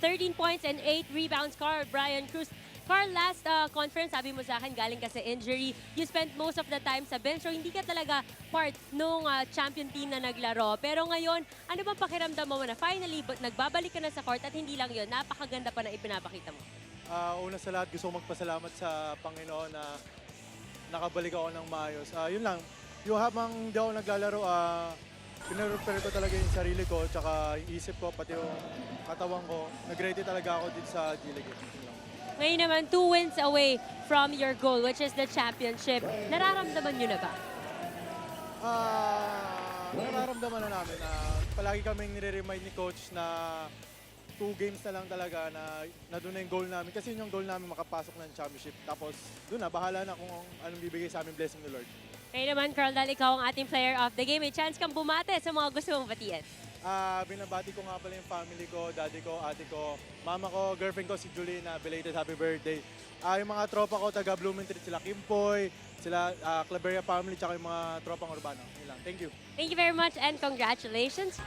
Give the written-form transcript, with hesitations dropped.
13 points and 8 rebounds. Carl Brian Cruz. Carl, last conference, sabi mo sa akin, galing ka sa injury. You spent most of the time sa bench, so hindi ka talaga part nung champion team na naglaro. Pero ngayon, ano bang pakiramdam mo na finally nagbabalik ka na sa court at hindi lang yun, napakaganda pa na ipinapakita mo? Una sa lahat, gusto ko magpasalamat sa Panginoon na nakabalik ako ng maayos. Yun lang, yung habang di ako naglalaro, pinarepare ko talaga yung sarili ko, tsaka yung isip ko, pati yung katawan ko. Nag-ready talaga ako dito sa G-League. Yun lang. Ngayon naman, 2 wins away from your goal, which is the championship. Nararamdaman nyo na ba? Nararamdaman na namin na palagi kaming nire-remind ni Coach na 2 games na lang talaga na doon na yung goal namin. Kasi yun yung goal namin makapasok ng championship. Tapos doon na, bahala na kung anong bibigay sa amin blessing ni Lord. Ngayon naman, Carl, dahil ikaw ang ating player of the game, may chance kang bumate sa mga gusto mong batiin. Binabati ko nga pala yung family ko, daddy ko, ate ko, mama ko, girlfriend ko si Julie na belated happy birthday. Yung mga tropa ko taga Bloomington, sila Kimpoy, sila Claveria family, tsaka yung mga tropang urbano. Yun lang. Thank you. Thank you very much and congratulations.